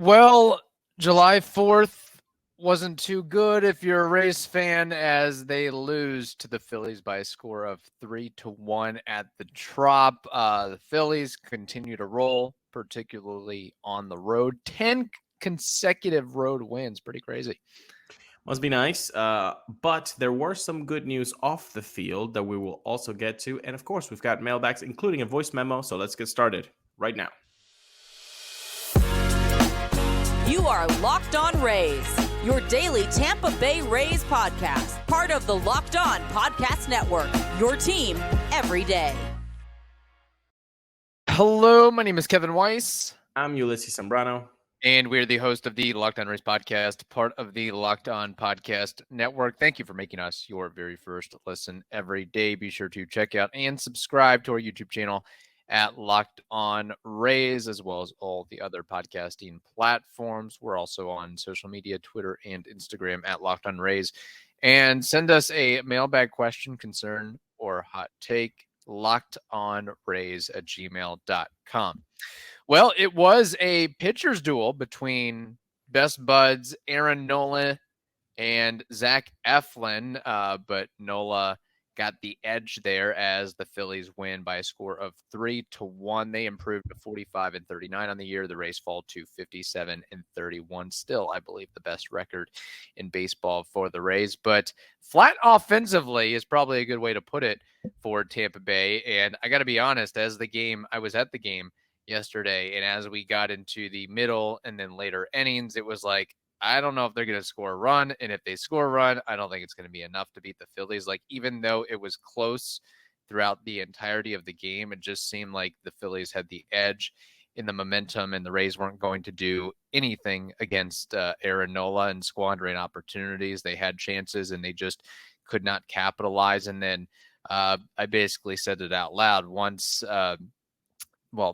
Well, July 4th wasn't too good if you're a Rays fan, as they lose to the Phillies by a score of 3-1 at the Trop. The Phillies continue to roll, particularly on the road. 10 consecutive road wins. Pretty crazy. Must be nice. But there were some good news off the field that we will also get to. And of course, we've got mailbags, including a voice memo. So let's get started right now. You are Locked On Rays, your daily Tampa Bay Rays podcast, part of the Locked On Podcast Network, your team every day. Hello, my name is Kevin Weiss. I'm Ulises Sambrano. And we're the host of the Locked On Rays podcast, part of the Locked On Podcast Network. Thank you for making us your very first listen every day. Be sure to check out and subscribe to our YouTube channel at Locked On Rays, as well as all the other podcasting platforms. We're also on social media, Twitter and Instagram at Locked On Rays. And send us a mailbag question, concern, or hot take, lockedonrays@gmail.com. Well, it was a pitcher's duel between best buds Aaron Nola and Zach Eflin, but Nola got the edge there as the Phillies win by a score of 3-1. They improved to 45-39 on the year. The Rays fall to 57-31. Still, I believe, the best record in baseball for the Rays. But flat offensively is probably a good way to put it for Tampa Bay. And I got to be honest, I was at the game yesterday, and as we got into the middle and then later innings, it was like, I don't know if they're going to score a run, and if they score a run, I don't think it's going to be enough to beat the Phillies. Like, even though it was close throughout the entirety of the game, it just seemed like the Phillies had the edge in the momentum, and the Rays weren't going to do anything against Aaron Nola and squandering opportunities. They had chances, and they just could not capitalize. And then I basically said it out loud once,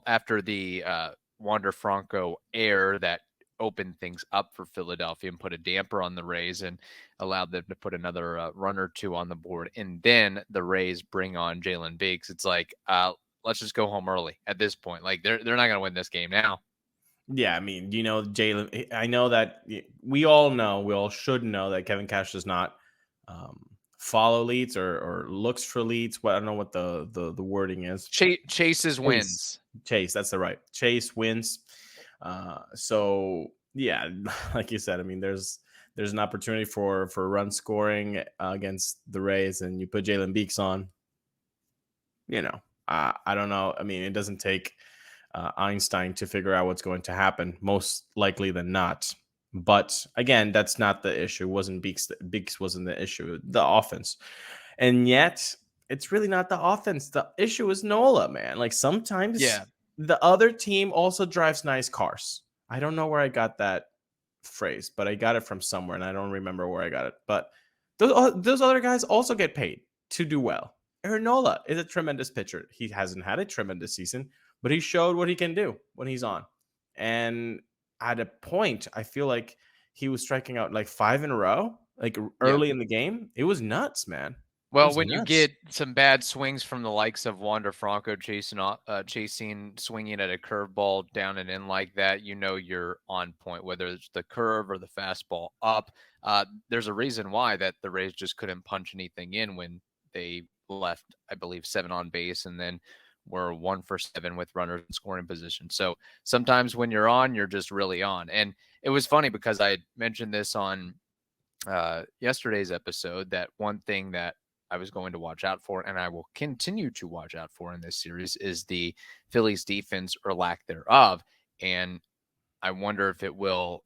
after the Wander Franco error that opened things up for Philadelphia and put a damper on the Rays and allowed them to put another run or two on the board. And then the Rays bring on Jalen Biggs. It's like, let's just go home early at this point. Like, they're not going to win this game now. Yeah, I mean, Jalen, I know that we all should know that Kevin Cash does not follow leads or looks for leads. Well, I don't know what the wording is. Chases wins. Chase, that's the right. Chase wins. So yeah, like you said, I mean, there's an opportunity for run scoring against the Rays, and you put Jalen Biggs on. I don't know. I mean, it doesn't take Einstein to figure out what's going to happen, most likely than not. But again, that's not the issue. Biggs wasn't the issue, the offense. And yet it's really not the offense. The issue is Nola, man. Like, sometimes the other team also drives nice cars. I don't know where I got that phrase, but I got it from somewhere, and I don't remember where I got it. But those other guys also get paid to do well. Aaron Nola is a tremendous pitcher. He hasn't had a tremendous season, but he showed what he can do when he's on. And at a point, I feel like he was striking out like 5 in a row, like early in the game. It was nuts, man. Well, when you get some bad swings from the likes of Wander Franco chasing, swinging at a curveball down and in like that, you're on point, whether it's the curve or the fastball up. There's a reason why that the Rays just couldn't punch anything in when they left, I believe, 7 on base, and then were 1 for 7 with runners in scoring position. So sometimes when you're on, you're just really on. And it was funny because I mentioned this on yesterday's episode, that one thing that I was going to watch out for, and I will continue to watch out for in this series, is the Phillies defense, or lack thereof. And I wonder if it will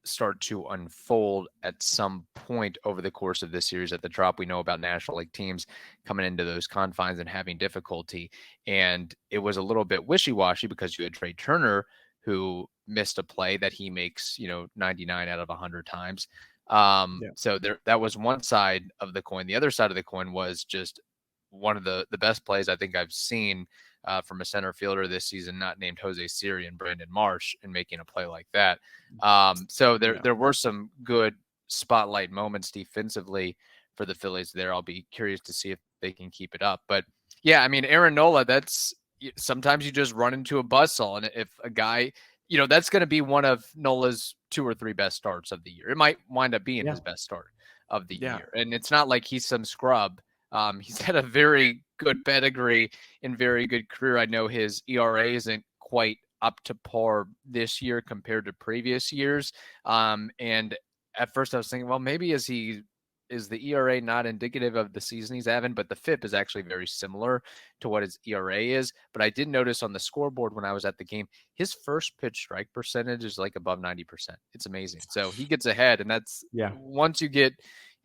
start to unfold at some point over the course of this series at the Trop. We know about National League teams coming into those confines and having difficulty. And it was a little bit wishy-washy because you had Trey Turner, who missed a play that he makes, 99 out of 100 times. So that was one side of the coin. The other side of the coin was just one of the best plays I think I've seen from a center fielder this season, not named Jose Siri, and Brandon Marsh, in making a play like that. So there were some good spotlight moments defensively for the Phillies there. I'll be curious to see if they can keep it up. But yeah, I mean, Aaron Nola, sometimes you just run into a buzzsaw. And if a guy that's going to be one of Nola's 2 or 3 best starts of the year. It might wind up being his best start of the year. And it's not like he's some scrub. He's had a very good pedigree and very good career. I know his ERA isn't quite up to par this year compared to previous years. And at first I was thinking, well, maybe is the ERA not indicative of the season he's having, but the FIP is actually very similar to what his ERA is. But I did notice on the scoreboard when I was at the game, his first pitch strike percentage is like above 90%. It's amazing. So he gets ahead, and that's once you get,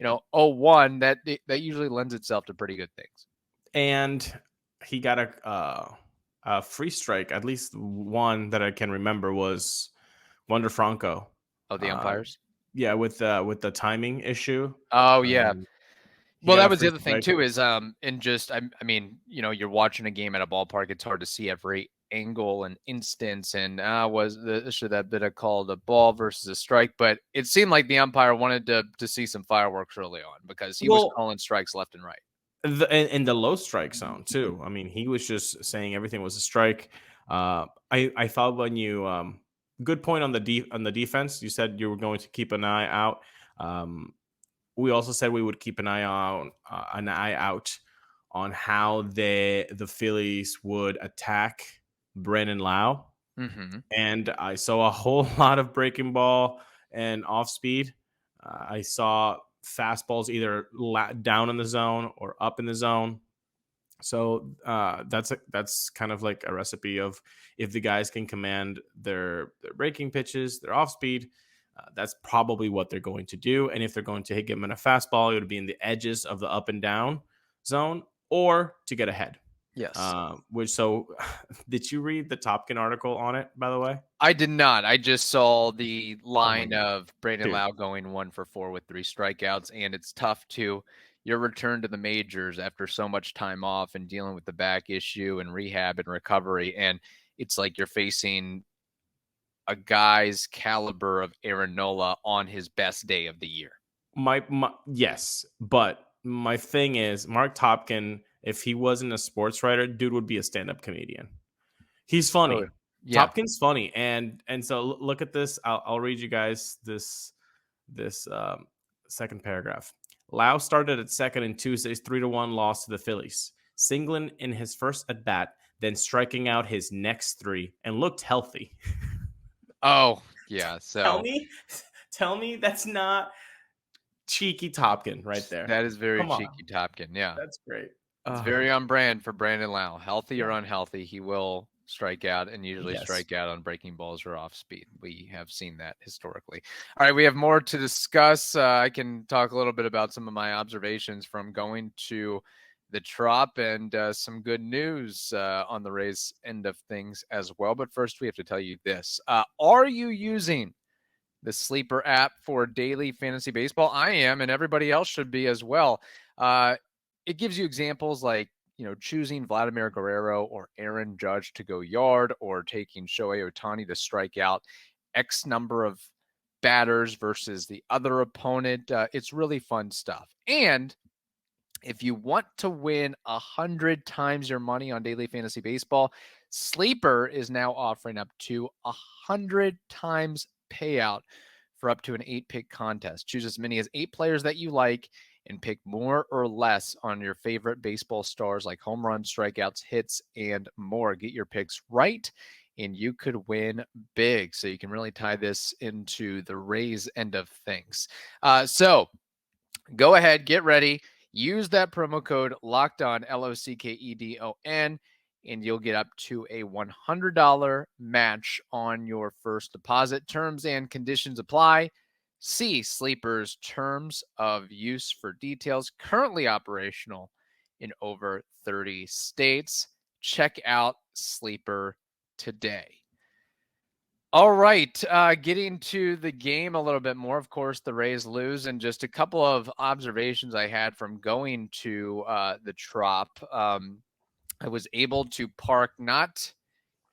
0-1, that usually lends itself to pretty good things. And he got a free strike, at least one that I can remember was Wander Franco. Oh, the umpires? Yeah, with the timing issue. Oh, yeah. Well, that was the other thing too is you're watching a game at a ballpark. It's hard to see every angle and instance and should that been called a ball versus a strike, but it seemed like the umpire wanted to see some fireworks early on because he was calling strikes left and right. In the low strike zone too. I mean, he was just saying everything was a strike. I thought when you good point on the defense. You said you were going to keep an eye out. We also said we would keep an eye out on how the Phillies would attack Brandon Lau. Mm-hmm. And I saw a whole lot of breaking ball and off speed. I saw fastballs either down in the zone or up in the zone. So that's kind of like a recipe of if the guys can command their breaking pitches, their off speed, that's probably what they're going to do. And if they're going to hit him in a fastball, it would be in the edges of the up and down zone or to get ahead. Yes. Did you read the Topkin article on it, by the way? I did not. I just saw the line of Brandon Lau going 1 for 4 with 3 strikeouts, and it's tough to your return to the majors after so much time off and dealing with the back issue and rehab and recovery. And it's like you're facing a guy's caliber of Aaron Nola on his best day of the year. Yes, but my thing is Mark Topkin, if he wasn't a sports writer, dude would be a stand-up comedian. He's funny. Oh, yeah. Topkin's funny. And so look at this. I'll read you guys this second paragraph. Lau started at second in Tuesday's 3-1 loss to the Phillies, singling in his first at bat, then striking out his next 3 and looked healthy. Oh, yeah. So tell me that's not cheeky Topkin right there. That is very cheeky Topkin. Yeah. That's great. It's very on brand for Brandon Lau. Healthy or unhealthy, he will strike out and usually strike out on breaking balls or off speed. We have seen that historically. All right, we have more to discuss. I can talk a little bit about some of my observations from going to the Trop and some good news on the Rays end of things as well. But first, we have to tell you this. Are you using the Sleeper app for daily fantasy baseball? I am, and everybody else should be as well. It gives you examples like, choosing Vladimir Guerrero or Aaron Judge to go yard or taking Shohei Ohtani to strike out X number of batters versus the other opponent. It's really fun stuff. And if you want to win 100 times your money on daily fantasy baseball, Sleeper is now offering up to 100 times payout for up to an 8-pick contest. Choose as many as 8 players that you like and pick more or less on your favorite baseball stars like home runs, strikeouts, hits, and more. Get your picks right, and you could win big. So you can really tie this into the Rays end of things. So go ahead, get ready. Use that promo code LOCKEDON, LOCKEDON, and you'll get up to a $100 match on your first deposit. Terms and conditions apply. See Sleeper's terms of use for details. Currently operational in over 30 states. Check out Sleeper today. All right, getting to the game a little bit more. Of course, the Rays lose, and just a couple of observations I had from going to the Trop. I was able to park not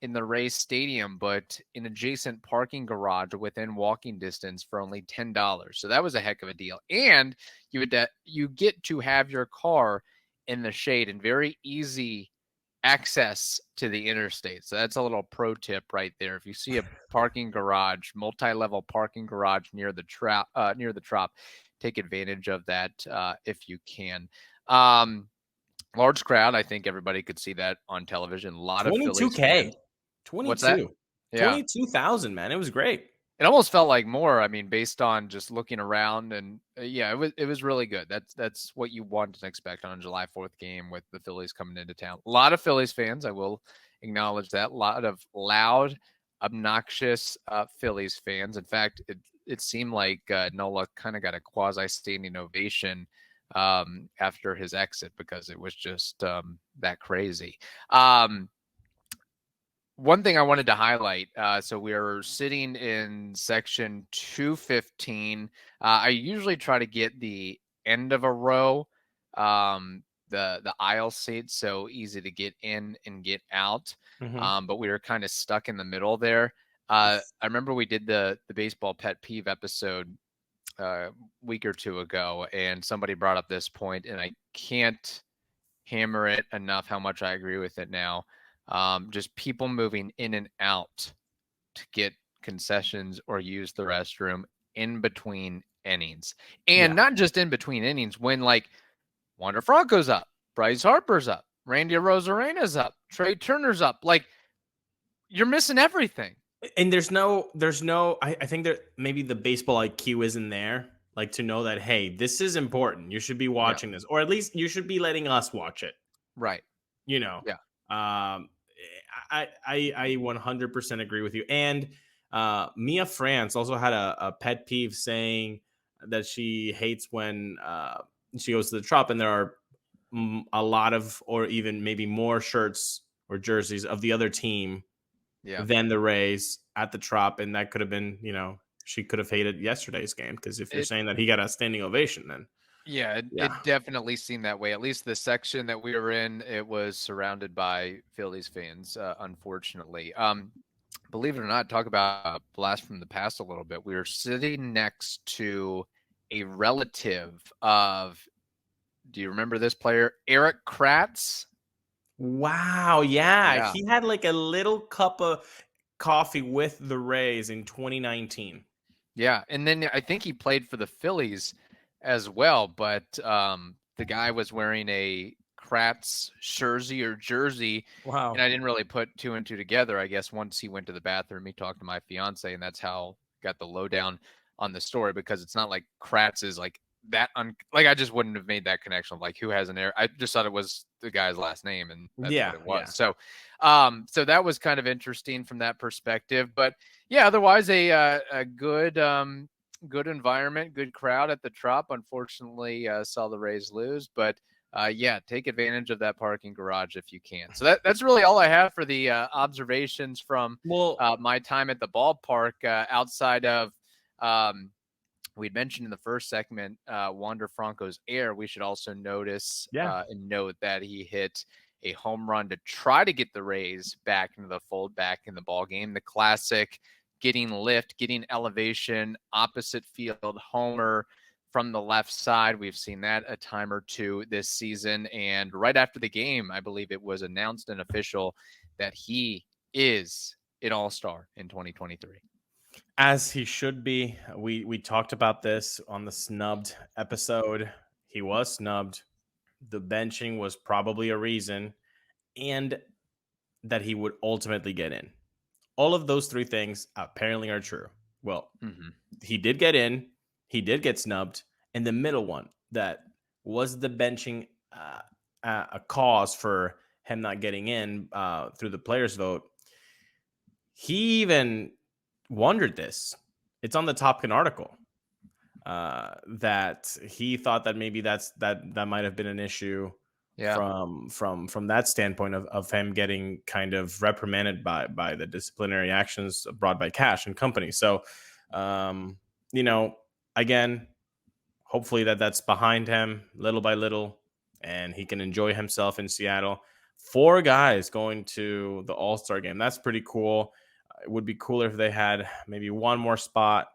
in the Rays stadium, but in adjacent parking garage within walking distance for only $10. So that was a heck of a deal. And you get to have your car in the shade, and very easy access to the interstate. So that's a little pro tip right there. If you see a parking garage, multi-level parking garage near the trop, take advantage of that if you can. Large crowd. I think everybody could see that on television. A lot of Phillies 22K. fans. 22. What's that? Yeah. 22,000, man. It was great. It almost felt like more. I mean, based on just looking around, and it was really good. That's what you want to expect on a July 4th game with the Phillies coming into town. A lot of Phillies fans, I will acknowledge that. A lot of loud, obnoxious Phillies fans. In fact, it seemed like Nola kind of got a quasi standing ovation after his exit because it was just that crazy. One thing I wanted to highlight, so we're sitting in section 215. I usually try to get the end of a row, the aisle seat, so easy to get in and get out. But we were kind of stuck in the middle there. I remember we did the baseball pet peeve episode a week or two ago, and somebody brought up this point, and I can't hammer it enough how much I agree with it now. Just people moving in and out to get concessions or use the restroom in between innings. And not just in between innings, when like Wander Franco's up, Bryce Harper's up, Randy Rosarena's up, Trey Turner's up. Like, you're missing everything. And there's no, I think that maybe the baseball IQ isn't there, like to know that, hey, this is important. You should be watching this, or at least you should be letting us watch it. Right. You know? Yeah. I 100% agree with you. And Mia France also had a pet peeve saying that she hates when she goes to the Trop and there are a lot of, or even maybe more shirts or jerseys of the other team than the Rays at the Trop. And that could have been, she could have hated yesterday's game, because if you're saying that he got a standing ovation, then it definitely seemed that way. At least the section that we were in, it was surrounded by Phillies fans, unfortunately. Believe it or not, talk about a blast from the past a little bit. We were sitting next to a relative of, do you remember this player, Eric Kratz? Wow, yeah. He had like a little cup of coffee with the Rays in 2019. Yeah, and then I think he played for the Phillies as well, but the guy was wearing a Kratz jersey. Wow. And I didn't really put two and two together. I guess once he went to the bathroom, he talked to my fiance, and that's how I got the lowdown on the story, because it's not like Kratz is like that. Like, I just wouldn't have made that connection of like who has an air. I just thought it was the guy's last name, and that's what it was. So, so that was kind of interesting from that perspective. But yeah, otherwise a good good environment, good crowd at the Trop. Unfortunately, saw the Rays lose, but take advantage of that parking garage if you can. So that's really all I have for the observations from my time at the ballpark. Outside of we'd mentioned in the first segment, Wander Franco's air. We should also notice and note that he hit a home run to try to get the Rays back into the fold, back in the ball game. The classic getting lift, getting elevation, opposite field homer from the left side. We've seen that a time or two this season. And right after the game, I believe it was announced and official that he is an all-star in 2023. As he should be. We talked about this on the snubbed episode. He was snubbed. The benching was probably a reason, and that he would ultimately get in. All of those three things apparently are true. Well, he did get in. He did get snubbed. And the middle one, that was the benching a cause for him not getting in through the players' vote. He even wondered this. It's on the Top Gun article that he thought that maybe that might have been an issue from that standpoint of him getting kind of reprimanded by the disciplinary actions brought by Cash and company. So, again, hopefully that's behind him little by little, and he can enjoy himself in Seattle. 4 guys going to the All-Star game. That's pretty cool. It would be cooler if they had maybe one more spot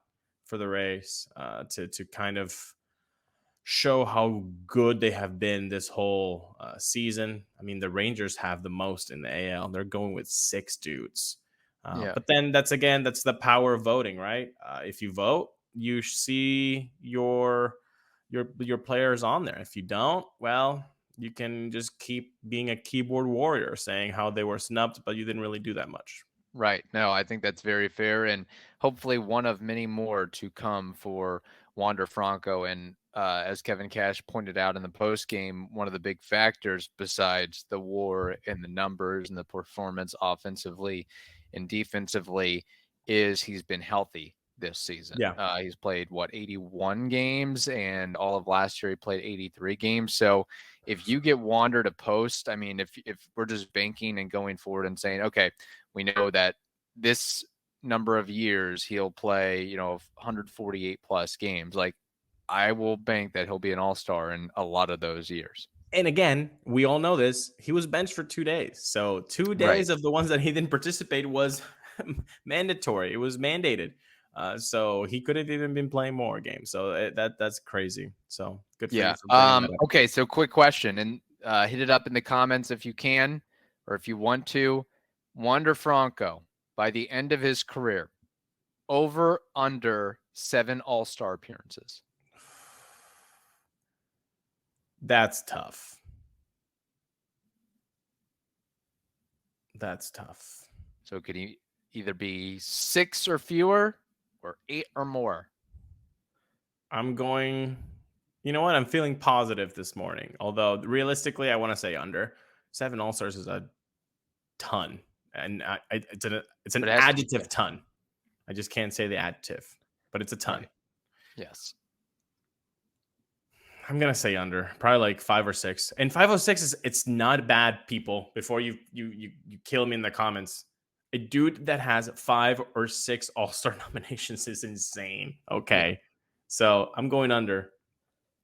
for the Rays to kind of show how good they have been this whole season. I mean, the Rangers have the most in the AL. They're going with 6 dudes. But then that's the power of voting, right? If you vote, you see your players on there. If you don't, well, you can just keep being a keyboard warrior, saying how they were snubbed, but you didn't really do that much. Right. No, I think that's very fair, and hopefully one of many more to come for Wander Franco. And as Kevin Cash pointed out in the post game, one of the big factors besides the WAR and the numbers and the performance offensively and defensively is he's been healthy this season. Yeah. He's played 81 games, and all of last year he played 83 games. So if you get Wander to post, I mean, if we're just banking and going forward and saying, okay, we know that this number of years he'll play, 148 plus games. Like, I will bank that he'll be an all-star in a lot of those years. And again, we all know this. He was benched for 2 days. So 2 days of the ones that he didn't participate was mandatory. It was mandated. So he could have even been playing more games. So that's crazy. So good for you for bringing that up. Okay, so quick question, and hit it up in the comments if you can, or if you want to. Wander Franco, by the end of his career, over under 7 all-star appearances. That's tough. That's tough. So could he either be 6 or fewer or 8 or more? I'm going, you know what? I'm feeling positive this morning. Although realistically, I want to say under. 7 all-stars is a ton. And it's an adjective ton. I just can't say the adjective, but it's a ton. Right. Yes. I'm going to say under, probably like 5 or 6. And 5 or 6 it's not bad, people. Before you kill me in the comments. A dude that has 5 or 6 all-star nominations is insane. Okay. So I'm going under.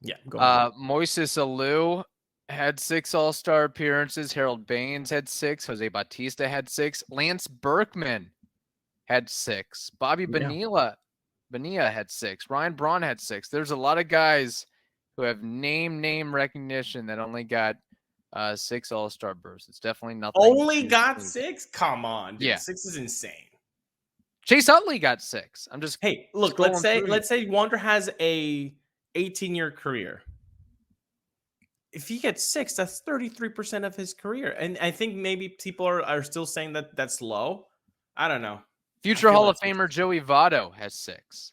Yeah. I'm going under. Moises Alou had 6 all-star appearances. Harold Baines had 6. Jose Bautista had 6. Lance Berkman had 6. Bobby Bonilla had 6. Ryan Braun had 6. There's a lot of guys who have name recognition that only got 6 all-star berths. It's definitely nothing. Only got 6? Come on, dude. Yeah. 6 is insane. Chase Utley got 6. I'm just look. Let's say Wander has a 18-year career. If he gets 6, that's 33% of his career. And I think maybe people are still saying that that's low. I don't know. Future Hall of Famer Joey Votto has 6.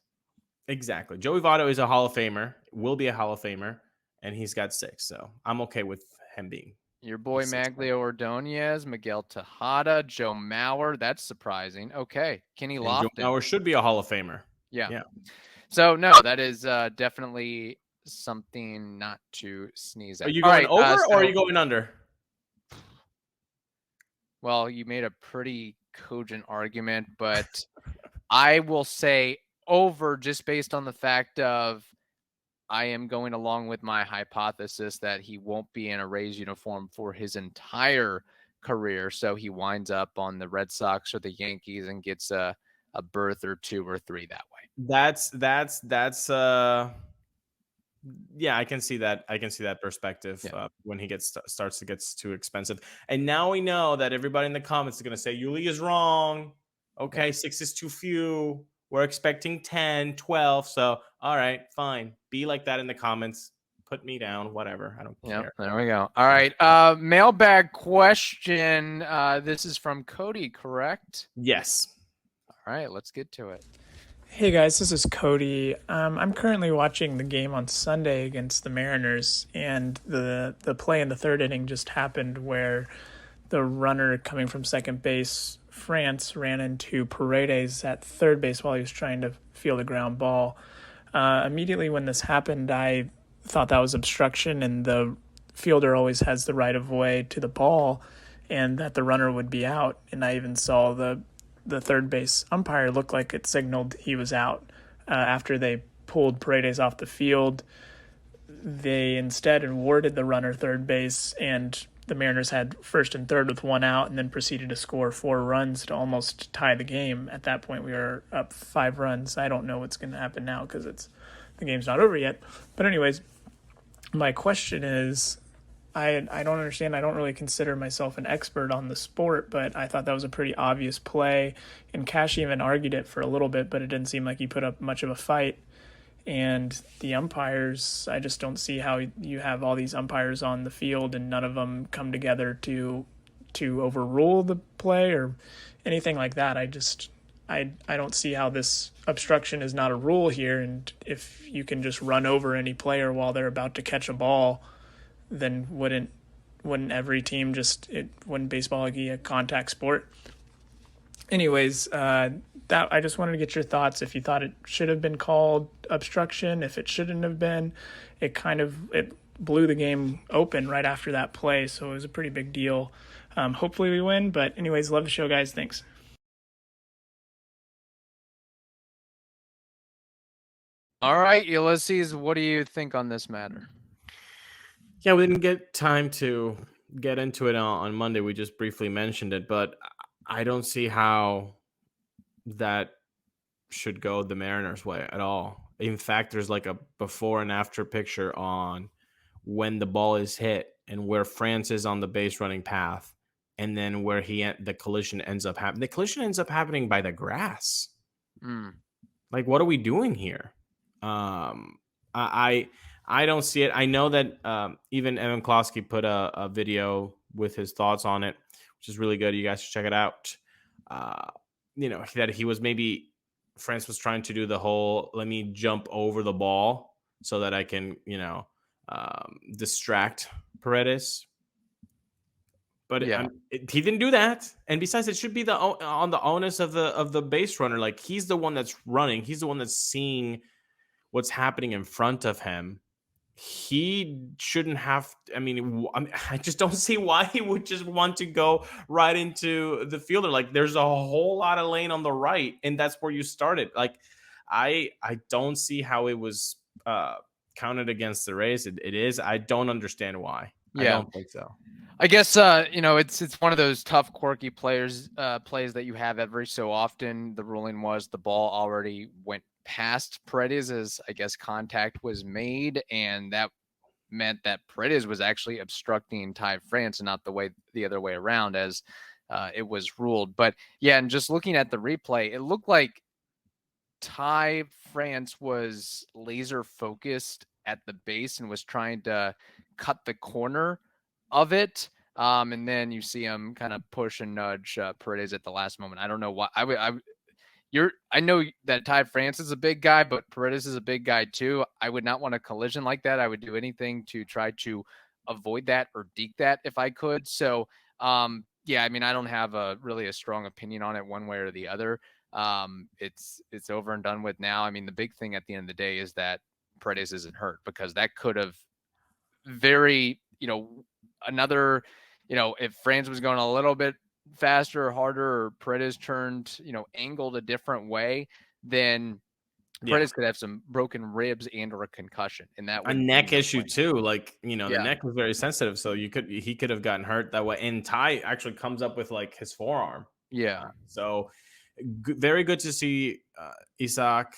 Exactly. Joey Votto is a Hall of Famer, will be a Hall of Famer, and he's got 6. So I'm okay with him being. Your boy Maglio Ordonez, Miguel Tejada, Joe Mauer. That's surprising. Okay. Kenny Lofton. Joe Mauer should be a Hall of Famer. Yeah. So, no, that is definitely something not to sneeze at. Are you going over or are you going under? Well, you made a pretty cogent argument, but I will say over just based on the fact of I am going along with my hypothesis that he won't be in a Rays uniform for his entire career. So he winds up on the Red Sox or the Yankees and gets a berth or 2 or 3 that way. That's yeah, I can see that. I can see that perspective when he starts to get too expensive. And now we know that everybody in the comments is going to say Yuli is wrong. Okay, 6 is too few. We're expecting 10, 12. So, all right, fine. Be like that in the comments. Put me down, whatever. I don't care. There we go. All right. Mailbag question. This is from Cody, correct? Yes. All right, let's get to it. Hey guys, this is Cody. I'm currently watching the game on Sunday against the Mariners, and the play in the 3rd inning just happened where the runner coming from second base, France, ran into Paredes at third base while he was trying to field a ground ball. Immediately when this happened, I thought that was obstruction, and the fielder always has the right of way to the ball, and that the runner would be out. And I even saw the third base umpire looked like it signaled he was out. After they pulled Paredes off the field, they instead awarded the runner third base, and the Mariners had first and third with 1 out, and then proceeded to score 4 runs to almost tie the game. At that point, we were up 5 runs. I don't know what's going to happen now because the game's not over yet. But anyways, My question is, I don't understand. I don't really consider myself an expert on the sport, but I thought that was a pretty obvious play. And Cash even argued it for a little bit, but it didn't seem like he put up much of a fight. And the umpires, I just don't see how you have all these umpires on the field and none of them come together to overrule the play or anything like that. I don't see how this obstruction is not a rule here. And if you can just run over any player while they're about to catch a ball, then wouldn't every team wouldn't baseball be a contact sport? Anyways, that I just wanted to get your thoughts. If you thought it should have been called obstruction, if it shouldn't have been, it blew the game open right after that play, so it was a pretty big deal. Hopefully we win, but anyways, love the show, guys. Thanks. All right, Ulises, what do you think on this matter? Yeah, we didn't get time to get into it on Monday. We just briefly mentioned it, but I don't see how that should go the Mariners' way at all. In fact, there's like a before and after picture on when the ball is hit and where France is on the base running path, and then where the collision ends up happening. The collision ends up happening by the grass. Like, what are we doing here? I don't see it. I know that even Evan Klosky put a video with his thoughts on it, which is really good. You guys should check it out. That he was maybe France was trying to do the whole let me jump over the ball so that I can distract Paredes. But yeah. He didn't do that. And besides, it should be on the onus of the base runner. Like, he's the one that's running. He's the one that's seeing what's happening in front of him. He shouldn't have. I just don't see why he would just want to go right into the fielder. Like, there's a whole lot of lane on the right, and that's where you started. Like, I don't see how it was counted against the Rays. It is. I don't understand why. Yeah. I don't think so. I guess it's one of those tough, quirky plays that you have every so often. The ruling was the ball already went past Paredes as I guess contact was made, and that meant that Paredes was actually obstructing Ty France and not the other way around as it was ruled. But yeah, and just looking at the replay, it looked like Ty France was laser focused at the base and was trying to cut the corner of it. And then you see him kind of push and nudge Paredes at the last moment. I don't know why. I know that Ty France is a big guy, but Paredes is a big guy too. I would not want a collision like that. I would do anything to try to avoid that or deke that if I could. So, yeah, I don't have really a strong opinion on it one way or the other. It's over and done with now. The big thing at the end of the day is that Paredes isn't hurt, because that could have if France was going a little bit faster or harder, or Paredes turned, angled a different way, then Paredes could have some broken ribs and or a concussion, and that would a neck issue too. Like, the Yeah. neck was very sensitive, so he could have gotten hurt that way. And Ty actually comes up with like his forearm. Yeah. So very good to see Isaac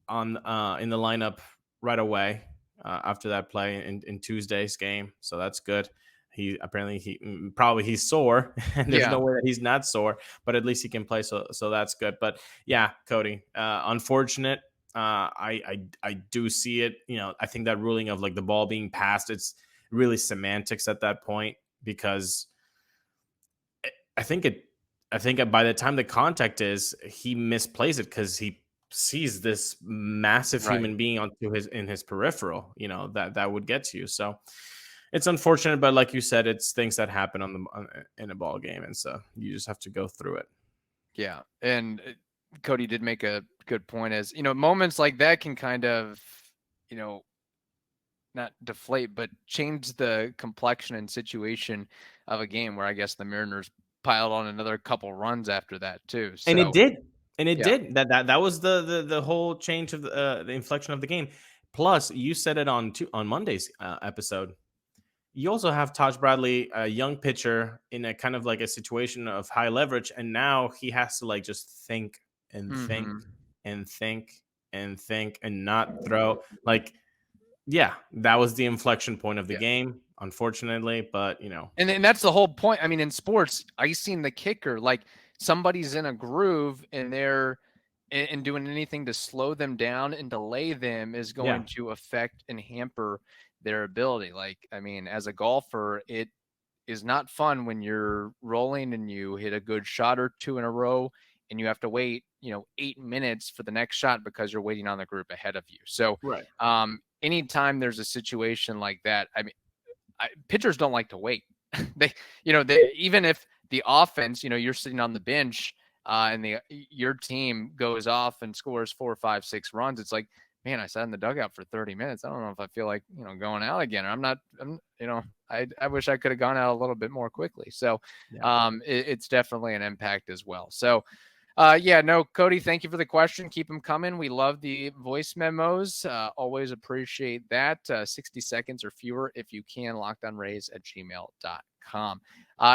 on in the lineup right away after that play in Tuesday's game. So that's good. He's sore, and there's no way that he's not sore, but at least he can play. So that's good. But yeah, Cody, unfortunate. I do see it. I think that ruling of like the ball being passed, it's really semantics at that point, because I think by the time the contact is, he misplays it because he sees this massive human being in his peripheral, that would get to you. So it's unfortunate, but like you said, it's things that happen in a ball game, and so you just have to go through it. Yeah, and Cody did make a good point, as moments like that can kind of not deflate, but change the complexion and situation of a game, where I guess the Mariners piled on another couple runs after that too. So, and it did. That was the whole change of the inflection of the game. Plus, you said it on Monday's episode. You also have Taj Bradley, a young pitcher, in a kind of like a situation of high leverage, and now he has to like just think and think and think and think and not throw. Like, Yeah, that was the inflection point of the Yeah. game, unfortunately, but And that's the whole point. I mean, in sports, icing the kicker, like somebody's in a groove and they're and doing anything to slow them down and delay them is going to affect and hamper their ability. Like, I mean, as a golfer, it is not fun when you're rolling and you hit a good shot or two in a row and you have to wait, 8 minutes for the next shot because you're waiting on the group ahead of you. So, right. Anytime there's a situation like that, I mean, pitchers don't like to wait. they even if the offense, you're sitting on the bench and your team goes off and scores 4, 5, 6 runs, it's like, man, I sat in the dugout for 30 minutes. I don't know if I feel like, going out again. I wish I could have gone out a little bit more quickly. So it's definitely an impact as well. So Cody, thank you for the question. Keep them coming. We love the voice memos. Always appreciate that. 60 seconds or fewer if you can. LockedOnRays@gmail.com.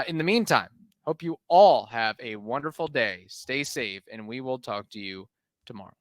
In the meantime, hope you all have a wonderful day. Stay safe, and we will talk to you tomorrow.